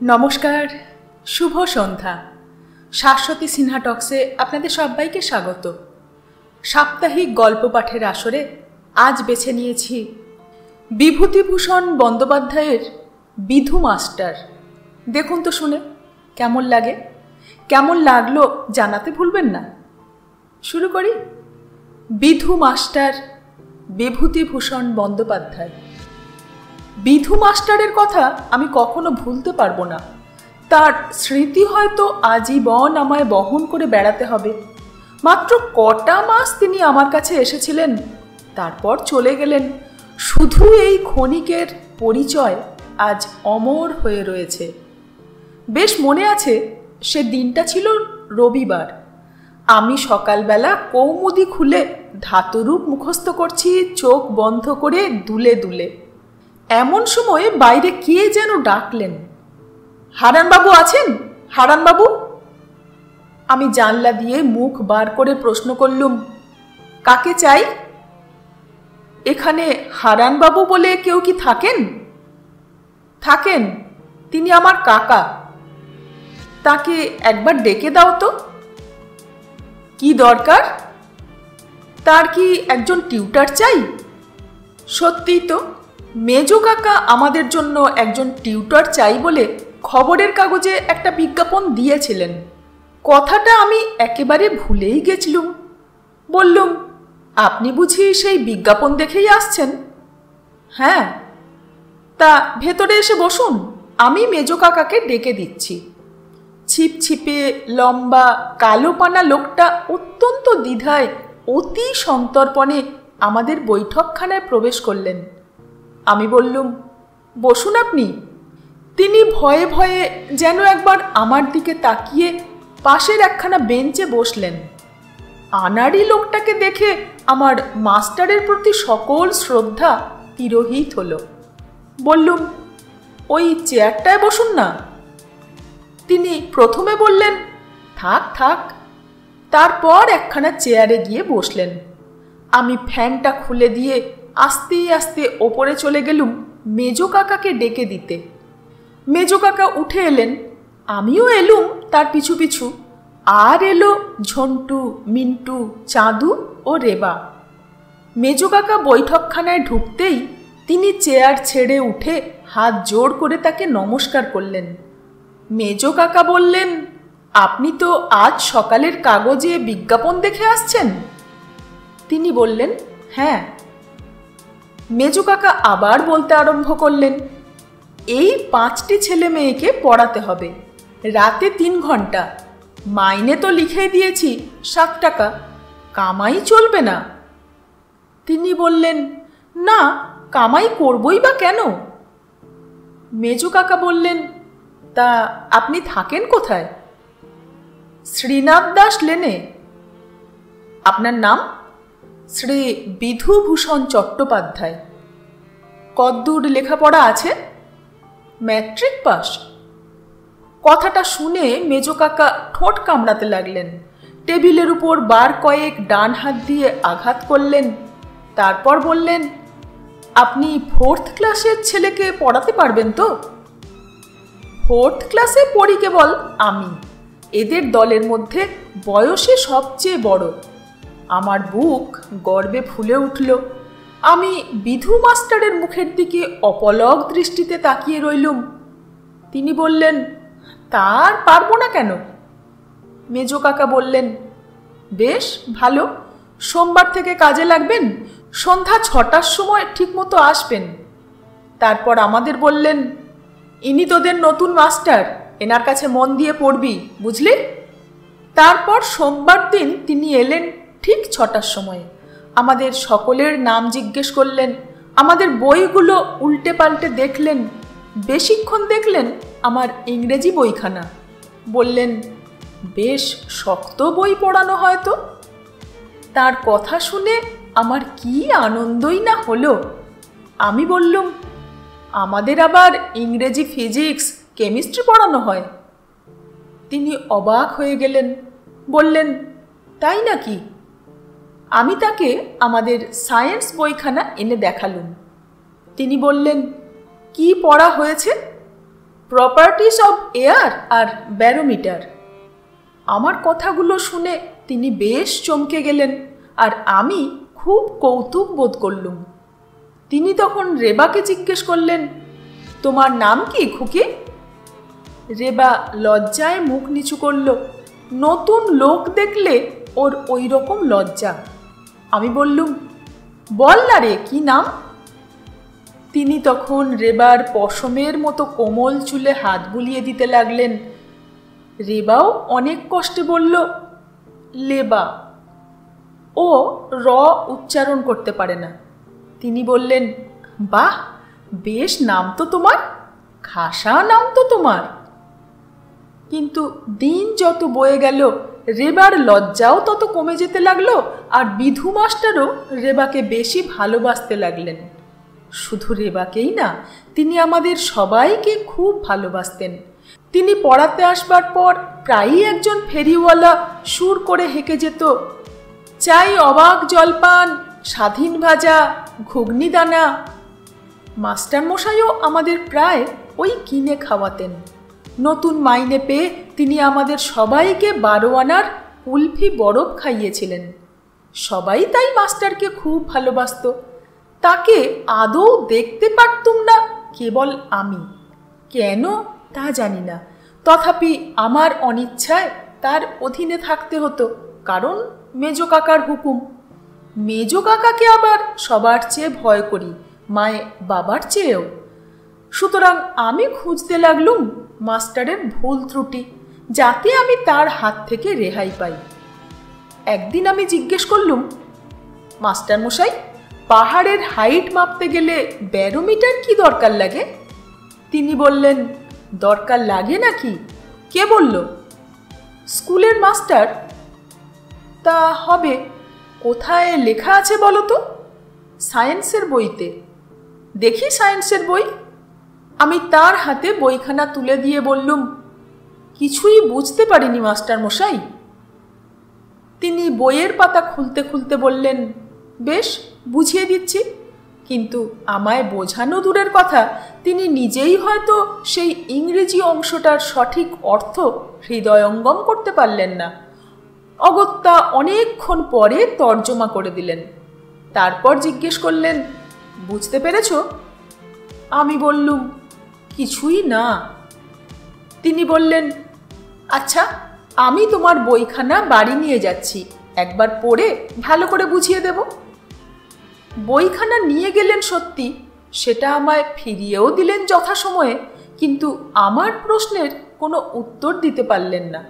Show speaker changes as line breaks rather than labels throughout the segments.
নমস্কার, শুভ সন্ধ্যা। শাশ্বতী সিনহা টক্সে আপনাদের সবাইকে স্বাগত। সাপ্তাহিক গল্প পাঠের আসরে আজ বেছে নিয়েছি বিভূতিভূষণ বন্দ্যোপাধ্যায়ের বিধু মাস্টার। দেখুন তো শুনে কেমন লাগে, কেমন লাগলো জানাতে ভুলবেন না। শুরু করি। বিধু মাস্টার, বিভূতিভূষণ বন্দ্যোপাধ্যায়। বিধু মাস্টারের কথা আমি কখনো ভুলতে পারবো না। তার স্মৃতি হয়তো আজীবন আমায় বহন করে বেড়াতে হবে। মাত্র কটা মাস তিনি আমার কাছে এসেছিলেন, তারপর চলে গেলেন। শুধু এই ক্ষণিকের পরিচয় আজ অমর হয়ে রয়েছে। বেশ মনে আছে, সে দিনটা ছিল রবিবার। আমি সকালবেলা কৌমুদি খুলে ধাতুরূপ মুখস্থ করছি, চোখ বন্ধ করে দুলে দুলে। এমন সময় বাইরে কে যেন ডাকলেন, হারানবাবু আছেন? হারানবাবু? আমি জানলা দিয়ে মুখ বার করে প্রশ্ন করলুম, কাকে চাই? এখানে হারানবাবু বলে কেউ কি থাকেন? থাকেন, তিনি আমার কাকা। তাকে একবার ডেকে দাও তো। কি দরকার? তার কি একজন টিউটার চাই? সত্যিই তো, মেজো কাকা আমাদের জন্য একজন টিউটর চাই বলে খবরের কাগজে একটা বিজ্ঞাপন দিয়েছিলেন। কথাটা আমি একেবারে ভুলেই গেছিলুম। বললুম, আপনি বুঝি সেই বিজ্ঞাপন দেখেই আসছেন? হ্যাঁ। তা ভেতরে এসে বসুন, আমি মেজো কাকাকে ডেকে দিচ্ছি। ছিপছিপে লম্বা কালো পানা লোকটা অত্যন্ত দ্বিধায়, অতি সন্তর্পণে আমাদের বৈঠকখানায় প্রবেশ করলেন। আমি বললুম, বসুন আপনি। তিনি ভয়ে ভয়ে যেন একবার আমার দিকে তাকিয়ে পাশের একখানা বেঞ্চে বসলেন। আনাড়ি লোকটাকে দেখে আমার মাস্টারের প্রতি সকল শ্রদ্ধা তিরোহিত হলো। বললুম, ওই চেয়ারটায় বসুন না। তিনি প্রথমে বললেন, থাক থাক। তারপর একখানা চেয়ারে গিয়ে বসলেন। আমি ফ্যানটা খুলে দিয়ে আস্তে আস্তে ওপরে চলে গেলুম মেজো কাকাকে ডেকে দিতে। মেজো কাকা উঠে এলেন, আমিও এলুম তার পিছু পিছু। আর এলো ঝন্টু, মিন্টু, চাঁদু ও রেবা। মেজো কাকা বৈঠকখানায় ঢুকতেই তিনি চেয়ার ছেড়ে উঠে হাত জোড় করে তাকে নমস্কার করলেন। মেজো কাকা বললেন, আপনি তো আজ সকালের কাগজে বিজ্ঞাপন দেখে আসছেন? তিনি বললেন, হ্যাঁ। মেজো কাকা আবার বলতে আরম্ভ করলেন, এই 5টি ছেলে মেয়েকে পড়াতে হবে, রাতে 3 ঘন্টা। মাইনে তো লিখে দিয়েছি 7 টাকা, কামাই চলবে না। তিনি বললেন, না, কামাই করবই বা কেন? মেজো কাকা বললেন, তা আপনি থাকেন কোথায়? শ্রীনাথ দাস লেনে। আপনার নাম? শ্রী বিধুভূষণ চট্টোপাধ্যায়। কদ্দূর লেখাপড়া আছে? Matric pass. কথাটা শুনে মেজো কাকা ঠোঁট কামড়াতে লাগলেন। টেবিলের উপর বার কয়েক ডান হাত দিয়ে আঘাত করলেন। তারপর বললেন, আপনি 4th ক্লাসের ছেলেকে পড়াতে পারবেন তো? 4th ক্লাসে পড়ি কেবল আমি। এদের দলের মধ্যে বয়সে সবচেয়ে বড়। আমার বুক গর্বে ফুলে উঠল। আমি বিধু মাস্টারের মুখের দিকে অপলক দৃষ্টিতে তাকিয়ে রইলুম। তিনি বললেন, তার পারবো না কেন? মেজো কাকা বললেন, বেশ ভালো, সোমবার থেকে কাজে লাগবেন। সন্ধ্যা 6টার সময় ঠিকমতো আসবেন। তারপর আমাদের বললেন, ইনি তোদের নতুন মাস্টার, এনার কাছে মন দিয়ে পড়বি, বুঝলি? তারপর সোমবার দিন তিনি এলেন ঠিক 6টার সময়। আমাদের সকলের নাম জিজ্ঞেস করলেন, আমাদের বইগুলো উল্টে পাল্টে দেখলেন। বেশিক্ষণ দেখলেন আমার ইংরেজি বইখানা। বললেন, বেশ শক্ত বই পড়ানো হয়তো। তার কথা শুনে আমার কি আনন্দই না হলো। আমি বললুম, আমাদের আবার ইংরেজি, ফিজিক্স, কেমিস্ট্রি পড়ানো হয়। তিনি অবাক হয়ে গেলেন, বললেন, তাই নাকি? আমি তাকে আমাদের সায়েন্স বইখানা এনে দেখালুম। তিনি বললেন, কি পড়া হয়েছে? প্রপার্টিস অব এয়ার আর ব্যারোমিটার। আমার কথাগুলো শুনে তিনি বেশ চমকে গেলেন, আর আমি খুব কৌতুক বোধ করলুম। তিনি তখন রেবাকে জিজ্ঞেস করলেন, তোমার নাম কি খুকি? রেবা লজ্জায় মুখ নিচু করল। নতুন লোক দেখলে ওর ওই রকম লজ্জা। আমি বললুম, বল না রে, কি নাম? তিনি তখন রেবার পশমের মতো কোমল চুলে হাত বুলিয়ে দিতে লাগলেন। রেবাও অনেক কষ্টে বলল, লেবা। ও র উচ্চারণ করতে পারে না। তিনি বললেন, বাহ, বেশ নাম তো তোমার, খাসা নাম তো তোমার। কিন্তু দিন যত বয়ে গেল রেবার লজ্জাও তত কমে যেতে লাগলো, আর বিধু মাস্টারও রেবাকে বেশি ভালোবাসতে লাগলেন। শুধু রেবাকেই না, তিনি আমাদের সবাইকে খুব ভালোবাসতেন। তিনি পড়াতে আসবার পর প্রায়ই একজন ফেরিওয়ালা সুর করে হেঁকে যেত, চাই অবাক জলপান, স্বাধীন ভাজা, ঘুগনি দানা। মাস্টারমশাইও আমাদের প্রায় ওই কিনে খাওয়াতেন। নতুন মাইনে পেয়ে তিনি আমাদের সবাইকে 12 আনার কুলফি বরফ খাইয়েছিলেন। সবাই তাই মাস্টারকে খুব ভালোবাসত। তাকে আদৌ দেখতে পারতুম না কেবল আমি। কেন তা জানি না, তথাপি আমার অনিচ্ছায় তার অধীনে থাকতে হতো, কারণ মেজ কাকার হুকুম। মেজ কাকাকে আবার সবার চেয়ে ভয় করি, মায়ে বাবার চেয়েও। সুতরাং আমি খুঁজতে লাগলুম মাস্টারের ভুল ত্রুটি, যাতে আমি তার হাত থেকে রেহাই পাই। একদিন আমি জিজ্ঞেস করলুম, মাস্টার মশাই, পাহাড়ের হাইট মাপতে গেলে ব্যারোমিটার কি দরকার লাগে? তিনি বললেন, দরকার লাগে নাকি? কে বলল? স্কুলের মাস্টার। তা হবে। কোথায় লেখা আছে বলো তো? সায়েন্সের বইতে। দেখি সায়েন্সের বই। আমি তার হাতে বইখানা তুলে দিয়ে বললুম, কিছুই বুঝতে পারিনি মাস্টার মশাই। তিনি বইয়ের পাতা খুলতে খুলতে বললেন, বেশ, বুঝিয়ে দিচ্ছি। কিন্তু আমায় বোঝানো দূরের কথা, তিনি নিজেই হয়তো সেই ইংরেজি অংশটার সঠিক অর্থ হৃদয়ঙ্গম করতে পারলেন না। অগত্যা অনেকক্ষণ পরে তর্জমা করে দিলেন। তারপর জিজ্ঞেস করলেন, বুঝতে পেরেছ? আমি বললুম, কিছুই না। তিনি বললেন, আচ্ছা, আমি তোমার বইখানা বাড়ি নিয়ে যাচ্ছি, একবার পড়ে ভালো করে বুঝিয়ে দেব। বইখানা নিয়ে গেলেন সত্যি, সেটা আমায় ফিরিয়েও দিলেন যথাসময়ে, কিন্তু আমার প্রশ্নের কোনো উত্তর দিতে পারলেন না।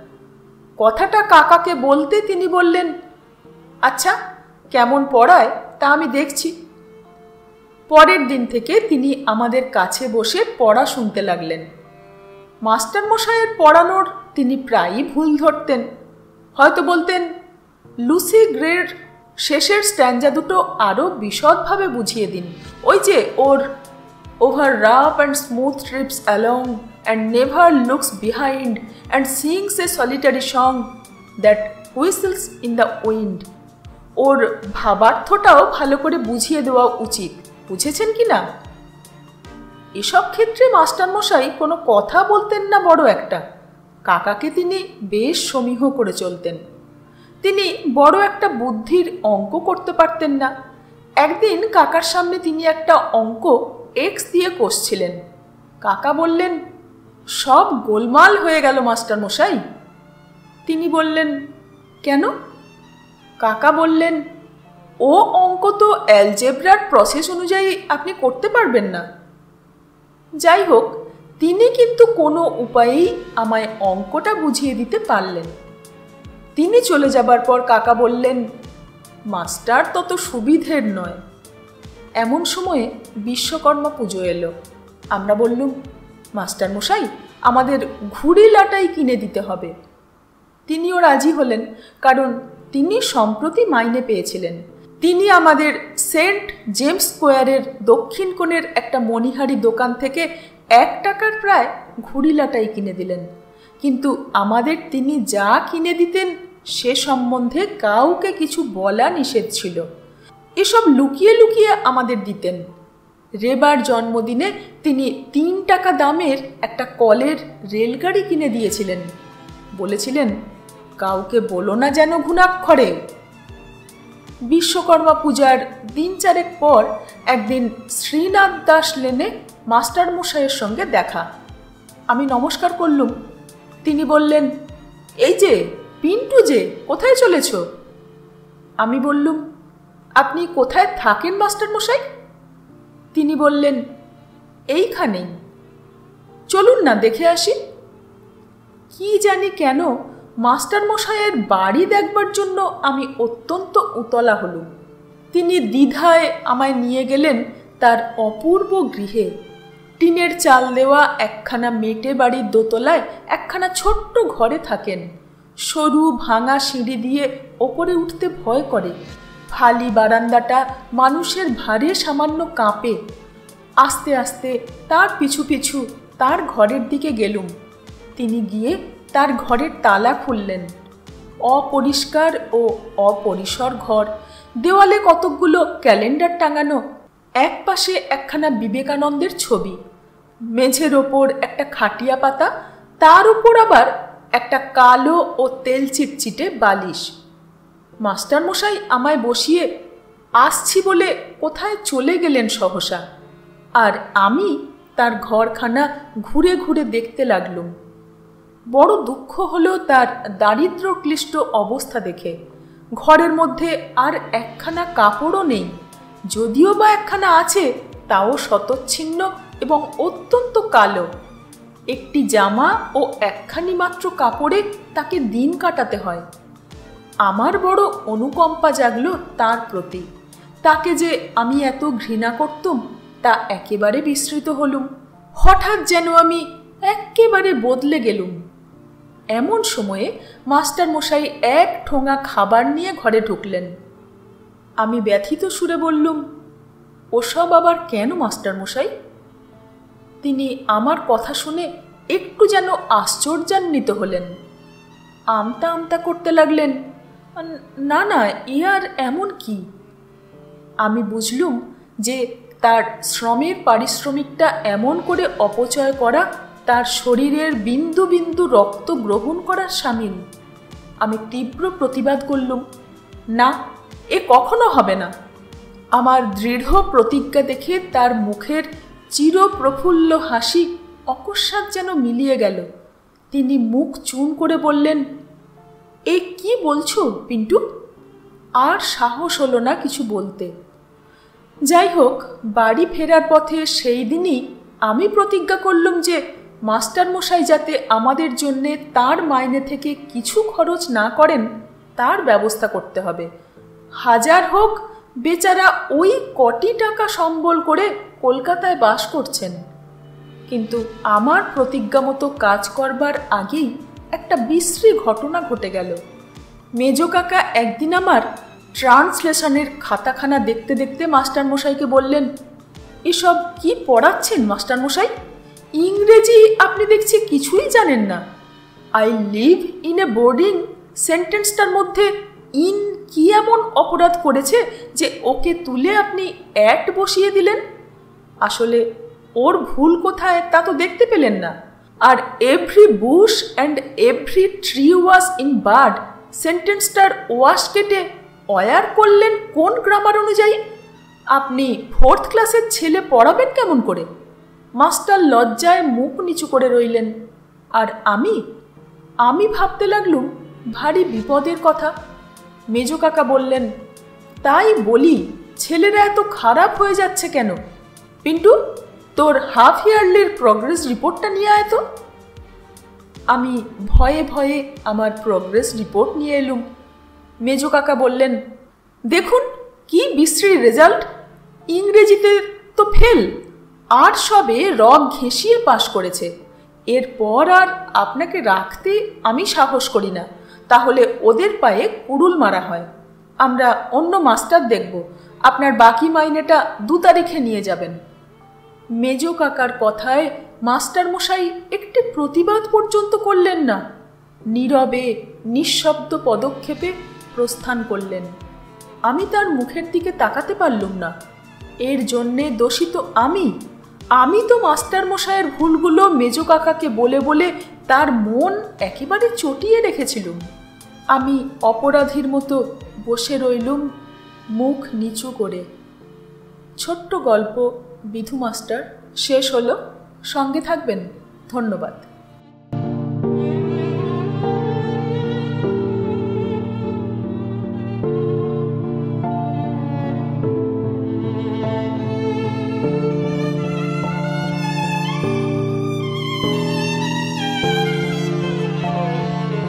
কথাটা কাকাকে বলতে তিনি বললেন, আচ্ছা, কেমন পড়ায় তা আমি দেখছি। পরের দিন থেকে তিনি আমাদের কাছে বসে পড়া শুনতে লাগলেন। মাস্টারমশাইয়ের পড়ানোর তিনি প্রায়ই ভুল ধরতেন। হয়তো বলতেন, লুসি গ্রের শেষের স্ট্যান্জা দুটো আরও বিশদভাবে বুঝিয়ে দিন। ওই যে ওর over rough and smooth trips along and never looks behind and sings a solitary song that whistles in the wind. ওর ভাবার্থটাও ভালো করে বুঝিয়ে দেওয়া উচিত। বুঝেছেন কি না? এসব ক্ষেত্রে মাস্টারমশাই কোনো কথা বলতেন না বড় একটা। কাকাকে তিনি বেশ সমীহ করে চলতেন। তিনি বড় একটা বুদ্ধির অঙ্ক করতে পারতেন না। একদিন কাকার সামনে তিনি একটা অঙ্ক এক্স দিয়ে কষছিলেন। কাকা বললেন, সব গোলমাল হয়ে গেল মাস্টারমশাই। তিনি বললেন, কেন? কাকা বললেন, ও অঙ্ক তো অ্যালজেব্রার প্রসেস অনুযায়ী আপনি করতে পারবেন না। যাই হোক, তিনি কিন্তু কোনো উপায়েই আমায় অঙ্কটা বুঝিয়ে দিতে পারলেন। তিনি চলে যাবার পর কাকা বললেন, মাস্টার তত সুবিধের নয়। এমন সময়ে বিশ্বকর্মা পুজো এলো। আমরা বললুম, মাস্টার মশাই, আমাদের ঘুড়ি লাটাই কিনে দিতে হবে। তিনিও রাজি হলেন, কারণ তিনি সম্প্রতি মাইনে পেয়েছিলেন। তিনি আমাদের সেন্ট জেমস স্কোয়ারের দক্ষিণ কোণের একটা মণিহারি দোকান থেকে 1 টাকার প্রায় ঘুড়ি লাটাই কিনে দিলেন। কিন্তু আমাদের তিনি যা কিনে দিতেন সে সম্বন্ধে কাউকে কিছু বলা নিষেধ ছিল। এসব লুকিয়ে লুকিয়ে আমাদের দিতেন। রেবার জন্মদিনে তিনি 3 টাকা দামের একটা কলের রেলগাড়ি কিনে দিয়েছিলেন। বলেছিলেন, কাউকে বলো না যেন ঘুণাক্ষরে। বিশ্বকর্মা পূজার দিন 4 পর একদিন শ্রীনাথ দাস লেনে মাস্টার মশাইয়ের সঙ্গে দেখা। আমি নমস্কার করলুম। তিনি বললেন, এই যে পিন্টু যে, কোথায় চলেছ? আমি বললুম, আপনি কোথায় থাকেন মাস্টার মশাই? তিনি বললেন, এইখানেই। চলুন না দেখে আসি। কি জানি কেন মাস্টার মশাইয়ের বাড়ি দেখবার জন্য আমি অত্যন্ত উতলা হলুম। তিনি দ্বিধায় আমায় নিয়ে গেলেন তার অপূর্ব গৃহে। টিনের চাল দেওয়া একখানা মেটে বাড়ির দোতলায় একখানা ছোট্ট ঘরে থাকেন। সরু ভাঙা সিঁড়ি দিয়ে ওপরে উঠতে ভয় করে। ফালি বারান্দাটা মানুষের ভারে সামান্য কাঁপে। আস্তে আস্তে তার পিছু পিছু তার ঘরের দিকে গেলুম। তিনি গিয়ে তার ঘরের তালা খুললেন। অপরিষ্কার ও অপরিসর ঘর। দেওয়ালে কতকগুলো ক্যালেন্ডার টাঙানো, এক পাশে একখানা বিবেকানন্দের ছবি, মেঝের ওপর একটা খাটিয়া পাতা, তার উপর আবার একটা কালো ও তেল চিটচিটে বালিশ। মাস্টার মশাই আমায় বসিয়ে আসছি বলে কোথায় চলে গেলেন সহসা, আর আমি তার ঘরখানা ঘুরে ঘুরে দেখতে লাগলুম। বড় দুঃখ হলো তার দারিদ্র ক্লিষ্ট অবস্থা দেখে। ঘরের মধ্যে আর একখানা কাপড়ও নেই, যদিও বা একখানা আছে তাও শতচ্ছিন্ন এবং অত্যন্ত কালো। একটি জামা ও একখানি মাত্র কাপড়ে তাকে দিন কাটাতে হয়। আমার বড় অনুকম্পা জাগলো তার প্রতি। তাকে যে আমি এত ঘৃণা করতুম তা একেবারে বিস্মৃত হলুম। হঠাৎ যেন আমি একেবারে বদলে গেলুম। এমন সময়ে মাস্টার মশাই এক ঠোঙা খাবার নিয়ে ঘরে ঢুকলেন। আমি ব্যথিত সুরে বললুম, ওসব আবার কেন মাস্টার মশাই? তিনি আমার কথা শুনে একটু যেন আশ্চর্যান্বিত হলেন। আমতা আমতা করতে লাগলেন, না না, ই আর এমন কি? আমি বুঝলুম যে তার শ্রমের পারিশ্রমিকটা এমন করে অপচয় করা তার শরীরের বিন্দু বিন্দু রক্ত গ্রহণ করার সামিল। আমি তীব্র প্রতিবাদ করলুম, না, এ কখনো হবে না। আমার দৃঢ় প্রতিজ্ঞা দেখে তার মুখের চিরপ্রফুল্ল হাসি অকস্মাৎ যেন মিলিয়ে গেল। তিনি মুখ চুন করে বললেন, এ কি বলছো পিন্টু? আর সাহস হলো না কিছু বলতে। যাই হোক, বাড়ি ফেরার পথে সেই দিনই আমি প্রতিজ্ঞা করলুম যে মাস্টার মশাই যাতে আমাদের জন্যে তার মাইনে থেকে কিছু খরচ না করেন তার ব্যবস্থা করতে হবে। হাজার হোক, বেচারা ওই কটি টাকা সম্বল করে কলকাতায় বাস করছেন। কিন্তু আমার প্রতিজ্ঞা মতো কাজ করবার আগেই একটা বিশ্রী ঘটনা ঘটে গেল। মেজ কাকা একদিন আমার ট্রান্সলেশনের খাতাখানা দেখতে দেখতে মাস্টারমশাইকে বললেন, এসব কি পড়াচ্ছেন মাস্টারমশাই? ইংরেজি আপনি দেখছি কিছুই জানেন না। I live in a boarding সেন্টেন্সটার মধ্যে ইন কি এমন অপরাধ করেছে যে ওকে তুলে আপনি অ্যাট বসিয়ে দিলেন? আসলে ওর ভুল কোথায় তা তো দেখতে পেলেন না। আর every bush and every tree was in bird সেন্টেন্সটার ওয়াশ কেটে অয়ার করলেন কোন গ্রামার অনুযায়ী? আপনি 4th ক্লাসের ছেলে পড়াবেন কেমন করে? মাস্টার লজ্জায় মুখ নিচু করে রইলেন। আর আমি ভাবতে লাগলুম ভারী বিপদের কথা। মেজ কাকা বললেন, তাই বলি, ছেলেরা এত খারাপ হয়ে যাচ্ছে কেন? পিন্টু, তোর হাফ ইয়ারলির প্রগ্রেস রিপোর্টটা নিয়ে আয় তো। আমি ভয়ে ভয়ে আমার প্রগ্রেস রিপোর্ট নিয়ে এলুম। মেজ কাকা বললেন, দেখুন কি বিশ্রী রেজাল্ট। ইংরেজিতে তো ফেল, আর সবে রগ ঘেঁষিয়ে পাশ করেছে। এরপর আর আপনাকে রাখতে আমি সাহস করি না, তাহলে ওদের পায়ে কুড়ুল মারা হয়। আমরা অন্য মাস্টার দেখব, আপনার বাকি মাইনেটা 2 তারিখে নিয়ে যাবেন। মেজ কাকার কথায় মাস্টার মশাই একটি প্রতিবাদ পর্যন্ত করলেন না। নীরবে নিঃশব্দ পদক্ষেপে প্রস্থান করলেন। আমি তার মুখের দিকে তাকাতে পারলুম না। এর জন্যে দোষী তো আমি তো মাস্টার মশাইয়ের ভুলগুলো মেজো কাকাকে বলে বলে তার মন একেবারে চটিয়ে রেখেছিলুম। আমি অপরাধীর মতো বসে রইলুম মুখ নিচু করে। ছোট্ট গল্প বিধু মাস্টার শেষ হলো। সঙ্গে থাকবেন। ধন্যবাদ।